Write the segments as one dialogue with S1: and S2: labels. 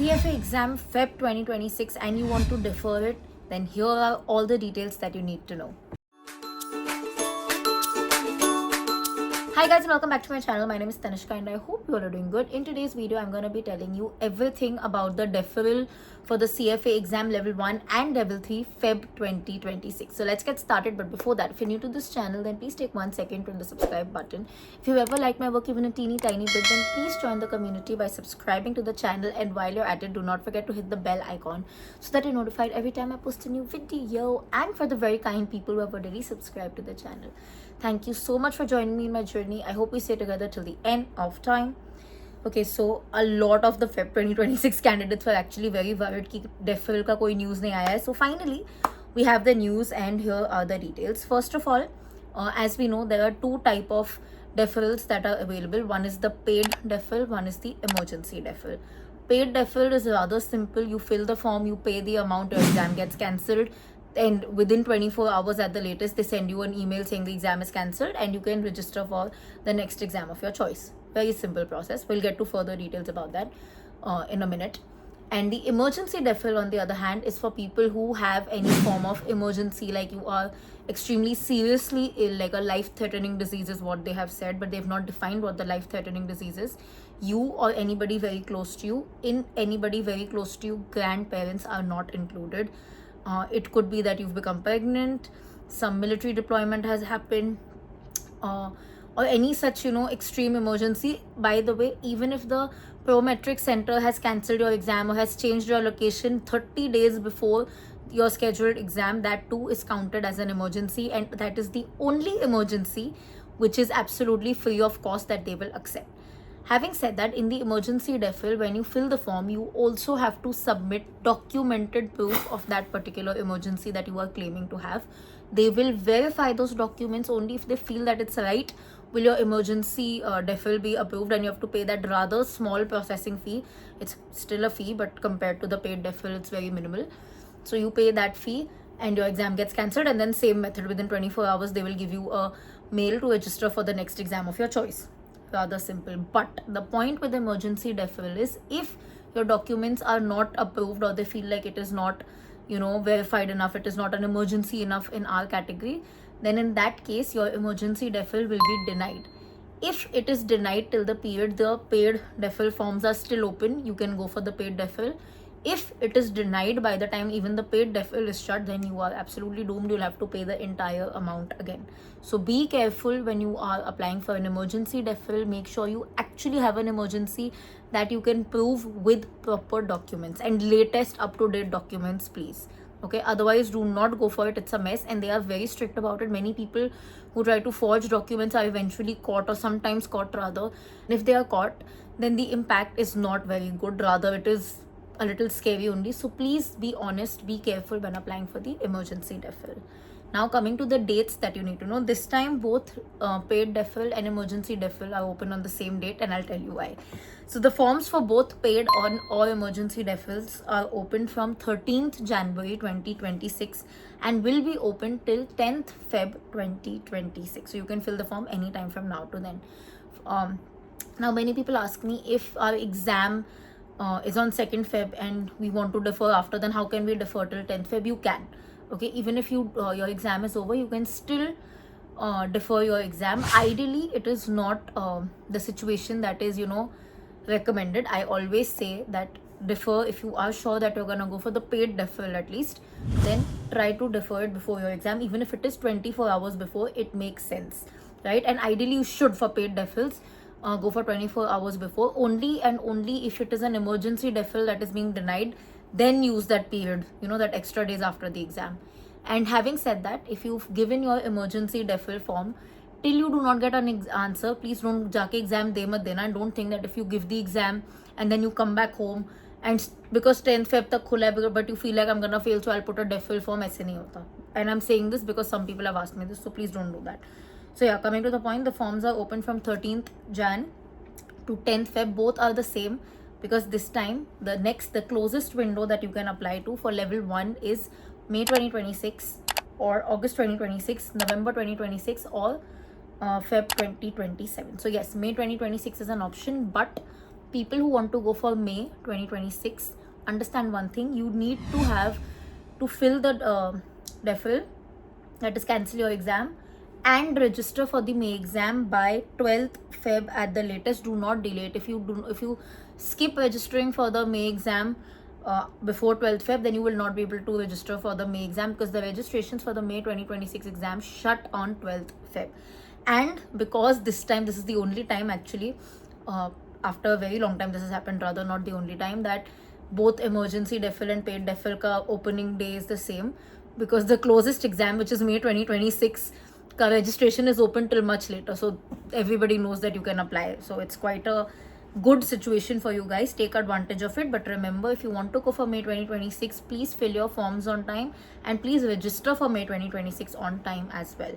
S1: CFA exam Feb 2026 and you want to defer it, then here are all the details that you need to know. Hi guys and welcome back to my channel. My name is Tanishka and I hope you all are doing good. In today's video, I'm going to be telling you everything about the deferral for the CFA exam level 1 and level 3 Feb 2026. So let's get started. But before that, if you're new to this channel, then please take 1 second to hit the subscribe button. If you ever like my work even a teeny tiny bit, then please join the community by subscribing to the channel, and while you're at it, do not forget to hit the bell icon so that you're notified every time I post a new video. And for the very kind people who have already subscribed to the channel, thank you so much for joining me in my journey. I hope we stay together till the end of time. Okay, so a lot of the Feb 2026 candidates were actually very worried कि deferral का कोई news नहीं आया है. So finally, we have the news and here are the details. First of all, as we know, there are two type of deferrals that are available. One is the paid deferral, one is the emergency deferral. Paid deferral is rather simple. You fill the form, you pay the amount, your exam gets cancelled, and within 24 hours at the latest they send you an email saying the exam is cancelled and you can register for the next exam of your choice. Very simple process. We'll get to further details about that in a minute. And the emergency deferral, on the other hand, is for people who have any form of emergency, like you are extremely seriously ill, like a life-threatening disease is what they have said, but they've not defined what the life-threatening disease is. You or anybody very close to you, grandparents are not included. It could be that you've become pregnant, some military deployment has happened, or any such extreme emergency. By the way, even if the Prometric Center has cancelled your exam or has changed your location 30 days before your scheduled exam, that too is counted as an emergency, and that is the only emergency which is absolutely free of cost that they will accept. Having said that, in the emergency deferral, when you fill the form, you also have to submit documented proof of that particular emergency that you are claiming to have. They will verify those documents only if they feel that it's right. Will your emergency deferral be approved, and you have to pay that rather small processing fee. It's still a fee, but compared to the paid deferral, it's very minimal. So you pay that fee and your exam gets cancelled, and then same method, within 24 hours they will give you a mail to register for the next exam of your choice. Rather simple. But the point with emergency deferral is, if your documents are not approved or they feel like it is not verified enough, it is not an emergency enough in our category, then in that case your emergency deferral will be denied. If it is denied till the period the paid deferral forms are still open, you can go for the paid deferral. If it is denied by the time even the paid deferral is shut, then you are absolutely doomed. You'll have to pay the entire amount again. So be careful when you are applying for an emergency deferral. Make sure you actually have an emergency that you can prove with proper documents and latest up-to-date documents, please. Okay, otherwise do not go for it. It's a mess and they are very strict about it. Many people who try to forge documents are eventually caught, or sometimes caught rather. And if they are caught, then the impact is not very good. Rather, it is a little scary only. So please be honest, be careful when applying for the emergency deferral. Now coming to the dates that you need to know. This time both paid deferral and emergency deferral are open on the same date, and I'll tell you why. So the forms for both paid or emergency deferrals are open from 13th January 2026 and will be open till 10th Feb 2026. So you can fill the form anytime from now to then. Now many people ask me, if our exam is on 2nd Feb and we want to defer after, then how can we defer till 10th Feb? You can. Okay, even if your exam is over, you can still defer your exam. Ideally, it is not the situation that is recommended. I always say that defer if you are sure that you're gonna go for the paid deferral. At least then try to defer it before your exam, even if it is 24 hours before. It makes sense, right? And ideally you should, for paid deferrals, go for 24 hours before. Only and only if it is an emergency deferral that is being denied, then use that period, that extra days after the exam. And having said that, if you've given your emergency deferral form, till you do not get an answer, please don't jaake exam de mat dena. And don't think that if you give the exam and then you come back home and because 10th Feb tak khula hai, but you feel like I'm gonna fail, so I'll put a deferral form. Aise nahi hota. And I'm saying this because some people have asked me this, so please don't do that. So yeah, coming to the point, the forms are open from 13th Jan to 10th Feb. Both are the same, because this time the closest window that you can apply to for level 1 is May 2026 or August 2026, November 2026, or Feb 2027. So yes, May 2026 is an option, but people who want to go for May 2026, understand one thing: you need to have to fill the DEFL, that is cancel your exam, and register for the May exam by 12th Feb at the latest. Do not delay it. If you skip registering for the May exam before 12th Feb, then you will not be able to register for the May exam, because the registrations for the May 2026 exam shut on 12th Feb. And because this time, this is the only time actually, after a very long time this has happened, rather not the only time, that both emergency DEFL and paid DEFL ka opening day is the same, because the closest exam, which is May 2026 ka registration, is open till much later, so everybody knows that you can apply. So it's quite a good situation for you guys. Take advantage of it. But remember, if you want to go for May 2026, please fill your forms on time, and please register for May 2026 on time as well.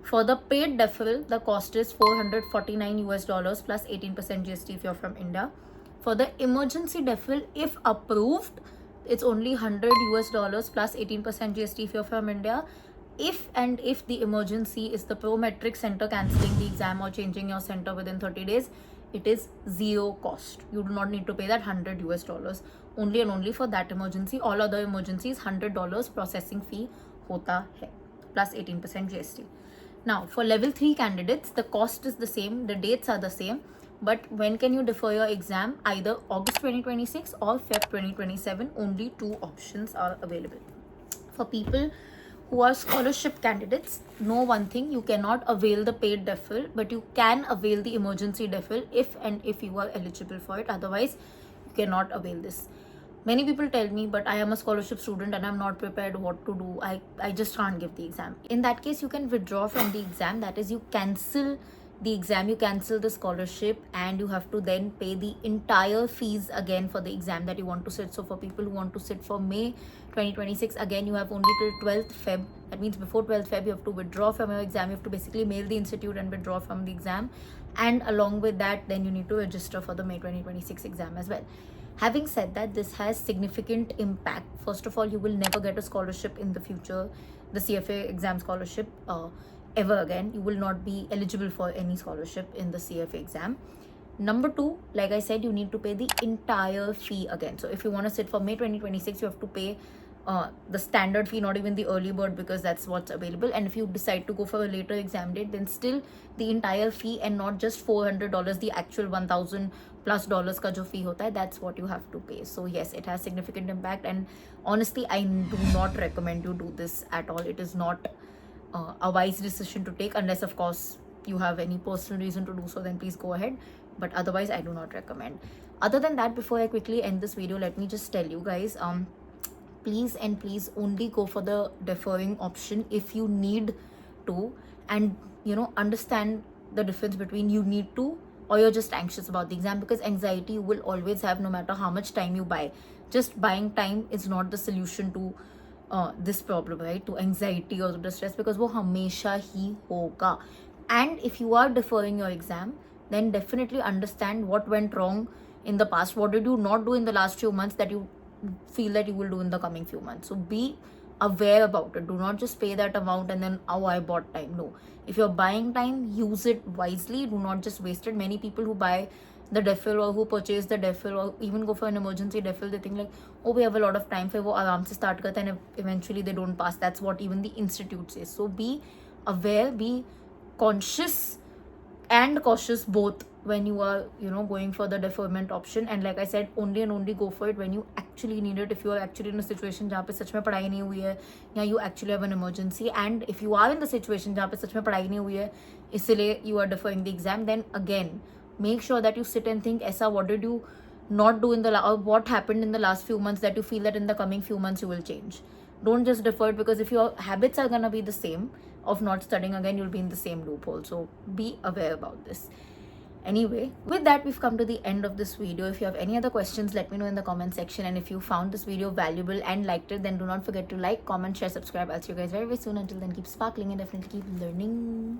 S1: For the paid DEFL, the cost is $449 plus 18% GST if you're from India. For the emergency DEFL, if approved, it's only $100 plus 18% GST if you're from India. If the emergency is the Prometric center cancelling the exam or changing your center within 30 days, it is zero cost. You do not need to pay that $100 only and only for that emergency. All other emergencies, $100 processing fee hota hai plus 18% GST. Now, for level 3 candidates, the cost is the same, the dates are the same, but when can you defer your exam? Either August 2026 or Feb 2027. Only 2 options are available. For people who are scholarship candidates, know one thing: you cannot avail the paid DEFL, but you can avail the emergency DEFL if you are eligible for it. Otherwise, you cannot avail this. Many people tell me, but I am a scholarship student and I'm not prepared, what to do? I just can't give the exam. In that case, you can withdraw from the exam. That is, you cancel the exam, you cancel the scholarship, and you have to then pay the entire fees again for the exam that you want to sit. So for people who want to sit for May 2026, again, you have only till 12th Feb. That means before 12th Feb, you have to withdraw from your exam. You have to basically mail the institute and withdraw from the exam. And along with that, then you need to register for the May 2026 exam as well. Having said that, this has significant impact. First of all, you will never get a scholarship in the future, the CFA exam scholarship, ever again. You will not be eligible for any scholarship in the CFA exam. Number 2, like I said, you need to pay the entire fee again. So if you want to sit for May 2026, you have to pay the standard fee, not even the early bird, because that's what's available. And if you decide to go for a later exam date, then still the entire fee, and not just $400, the actual $1,000 plus ka jo fee hota hai, that's what you have to pay. So yes, it has significant impact, and honestly, I do not recommend you do this at all. It is not a wise decision to take, unless of course you have any personal reason to do so, then please go ahead, but otherwise I do not recommend. Other than that, before I quickly end this video, let me just tell you guys, please only go for the deferring option if you need to, and understand the difference between you need to or you're just anxious about the exam, because anxiety you will always have no matter how much time you buy. Just buying time is not the solution to this problem, right? To anxiety or to the stress, because wo hamesha hi hoga. And if you are deferring your exam, then definitely understand what went wrong in the past. What did you not do in the last few months that you feel that you will do in the coming few months? So be aware about it. Do not just pay that amount and then, oh, I bought time. No. If you're buying time, use it wisely. Do not just waste it. Many people who buy the DEFL or who purchase the DEFL or even go for an emergency DEFL, they think like, oh, we have a lot of time, फिर वो आराम से start करते हैं and eventually they don't pass. That's what even the institute says. So be aware, be conscious and cautious both when you are going for the deferment option. And like I said, only and only go for it when you actually need it. If you are actually in a situation जहाँ पे सच में पढ़ाई नहीं हुई है, या you actually have an emergency, and if you are in the situation जहाँ पे सच में पढ़ाई नहीं हुई है, इसलिए you are deferring the exam, then again make sure that you sit and think, ऐसा what did you not do in the or what happened in the last few months that you feel that in the coming few months you will change. Don't just defer it, because if your habits are gonna be the same of not studying, again you'll be in the same loophole. So be aware about this. Anyway, with that, we've come to the end of this video. If you have any other questions, let me know in the comment section. And if you found this video valuable and liked it, then do not forget to like, comment, share, subscribe. I'll see you guys very, very soon. Until then, keep sparkling and definitely keep learning.